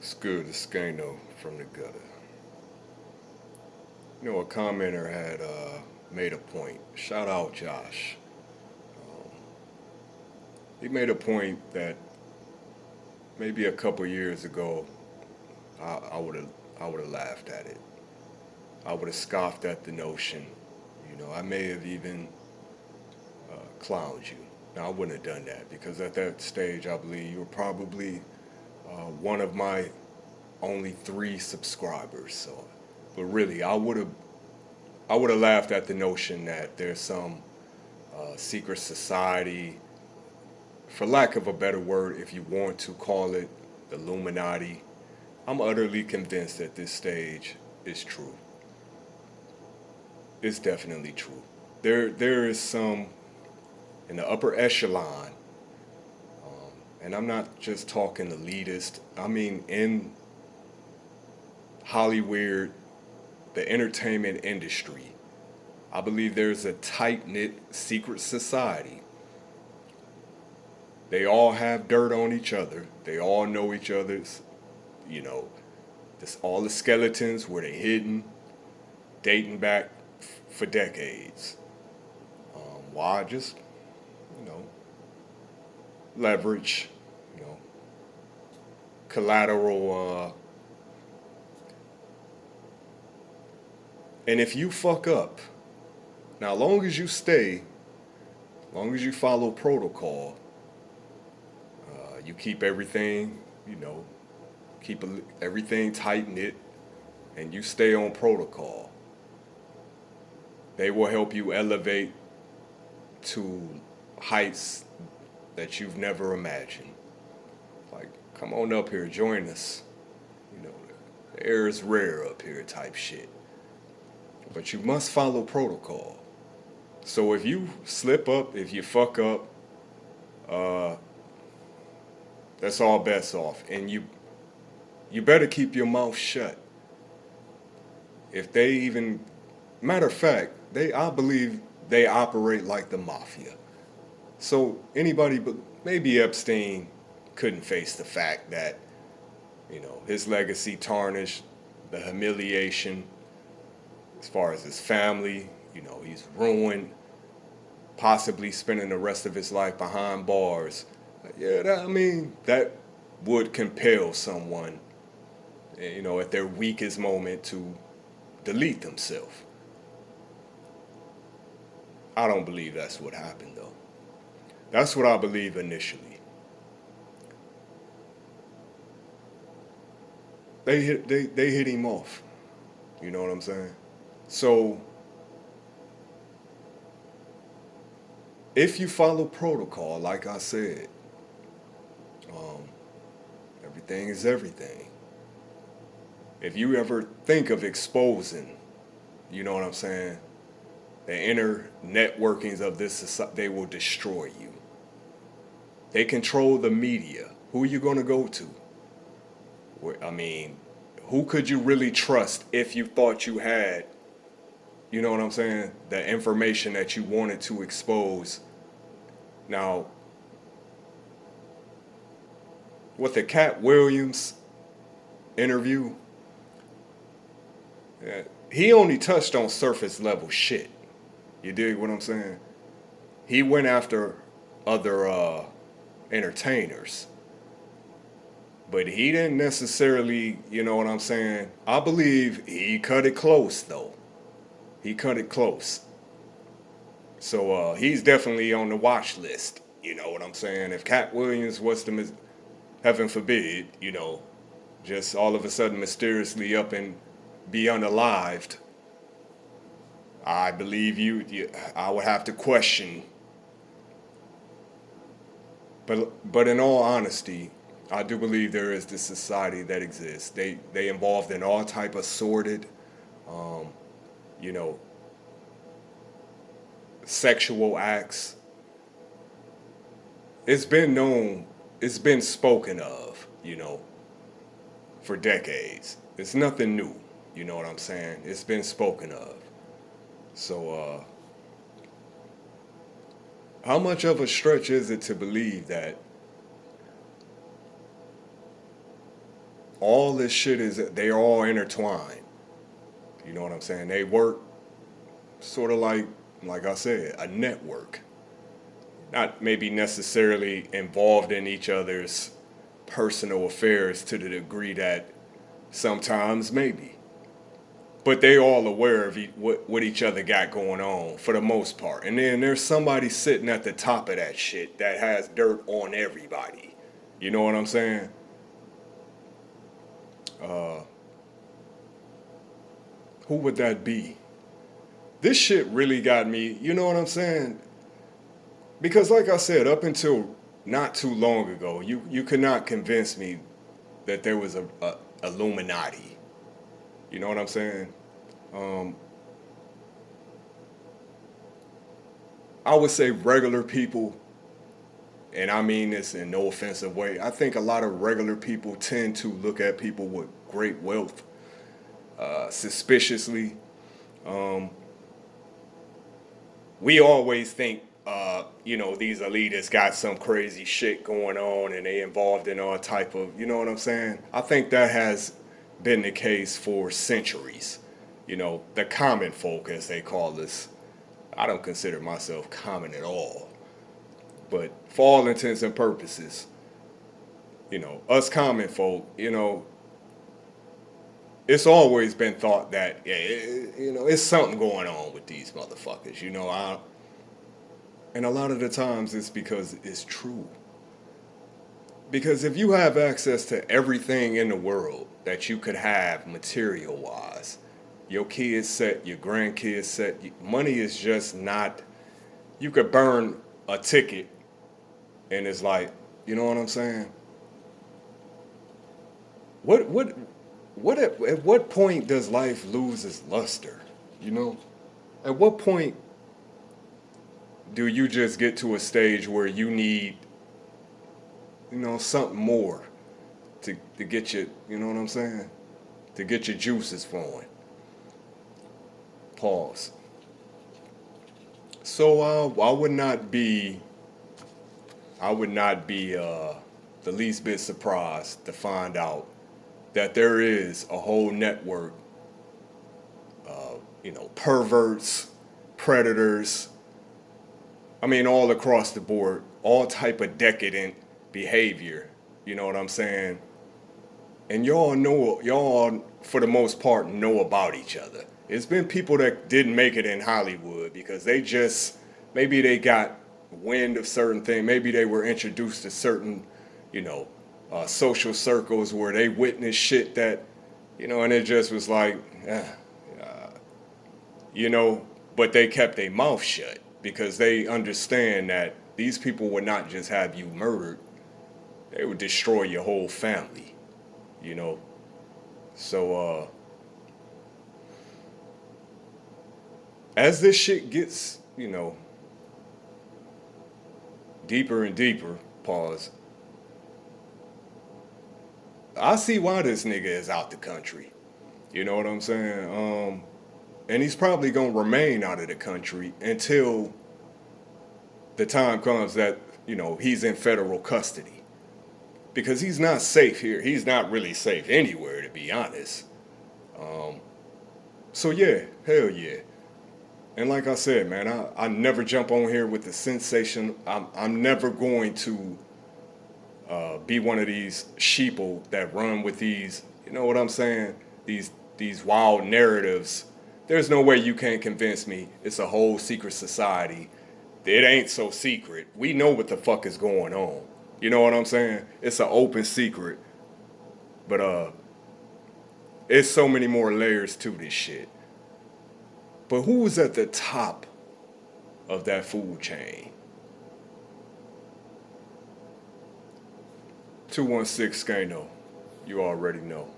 It's good, it's Skano from the gutter. You know, a commenter had made a point. Shout out Josh. Um, he made a point that maybe a couple years ago I would have laughed at it. I would have scoffed at the notion. You know, I may have even clowned you. Now I wouldn't have done that because at that stage I believe you were probably one of my only 3 subscribers. So, but really, I would have laughed at the notion that there's some secret society, for lack of a better word, if you want to call it the Illuminati. I'm utterly convinced at this stage it's true. It's definitely true. There is some in the upper echelon, and I'm not just talking elitist. I mean in Hollywood, the entertainment industry. I believe there's a tight knit secret society. They all have dirt on each other. They all know each other's, you know, all the skeletons where they're hidden, dating back for decades. Why? Just, you know, leverage, you know, collateral. And if you fuck up, now, long as you stay, long as you follow protocol, you keep everything, you know, keep everything tight knit, and you stay on protocol. They will help you elevate to heights that you've never imagined. Like, come on up here, join us. You know, the air is rare up here, type shit. But you must follow protocol. So if you slip up, if you fuck up, uh, that's all bets off, and you better keep your mouth shut. If they even, matter of fact, I believe they operate like the mafia. So anybody, but maybe Epstein couldn't face the fact that his legacy tarnished, the humiliation as far as his family. He's ruined, possibly spending the rest of his life behind bars. Yeah, that would compel someone, at their weakest moment to delete themselves. I don't believe that's what happened, though. That's what I believe initially. They hit him off. You know what I'm saying? So if you follow protocol, like I said, um, everything is everything. If you ever think of exposing, you know what I'm saying, the inner networkings of this society, they will destroy you. They control the media. Who are you going to go to? Who could you really trust if you thought you had, you know what I'm saying, the information that you wanted to expose? Now, with the Cat Williams interview, he only touched on surface level shit. You dig what I'm saying? He went after other entertainers. But he didn't necessarily, you know what I'm saying? I believe he cut it close, though. He cut it close. So he's definitely on the watch list. You know what I'm saying? If Cat Williams was to, heaven forbid, just all of a sudden mysteriously up and be unalived, I believe I would have to question. But in all honesty, I do believe there is this society that exists. They involved in all type of sordid, um, you know, sexual acts. It's been known, it's been spoken of, for decades. It's nothing new. You know what I'm saying? It's been spoken of. So, how much of a stretch is it to believe that all this shit they're all intertwined. You know what I'm saying? They work sort of like I said, a network. Not maybe necessarily involved in each other's personal affairs to the degree that sometimes maybe. But they all aware of what each other got going on for the most part. And then there's somebody sitting at the top of that shit that has dirt on everybody. You know what I'm saying? Uh, who would that be? This shit really got me, you know what I'm saying? Because like I said, up until not too long ago, you could not convince me that there was a Illuminati. You know what I'm saying? Um, I would say regular people, and I mean this in no offensive way. I think a lot of regular people tend to look at people with great wealth suspiciously. Um, we always think, these elitists got some crazy shit going on and they involved in all type of, you know what I'm saying? I think that has been the case for centuries. You know, the common folk, as they call us. I don't consider myself common at all. But for all intents and purposes, us common folk, it's always been thought that, yeah, it's something going on with these motherfuckers. And a lot of the times it's because it's true. Because if you have access to everything in the world that you could have material wise, your kids set, your grandkids set, money is just not, you could burn a ticket and it's like, you know what I'm saying? At what point does life lose its luster? You know? At what point do you just get to a stage where you need, something more to get your, you know what I'm saying? To get your juices flowing. Pause. So I would not be the least bit surprised to find out that there is a whole network of, perverts, predators, I mean, all across the board, all type of decadent behavior. You know what I'm saying? And y'all, for the most part, know about each other. It's been people that didn't make it in Hollywood because maybe they got wind of certain things. Maybe they were introduced to certain, social circles where they witnessed shit that, and it just was like, but they kept their mouth shut because they understand that these people would not just have you murdered, they would destroy your whole family, you know. So as this shit gets, deeper and deeper, pause, I see why this nigga is out the country. You know what I'm saying? And he's probably gonna remain out of the country until the time comes that, he's in federal custody. Because he's not safe here. He's not really safe anywhere, to be honest. So yeah, hell yeah. And like I said, man, I never jump on here with the sensation. I'm never going to be one of these sheeple that run with these, you know what I'm saying? These wild narratives. There's no way you can't convince me it's a whole secret society. It ain't so secret. We know what the fuck is going on. You know what I'm saying? It's an open secret. But it's so many more layers to this shit. But who's at the top of that food chain? 216 Skano. You already know.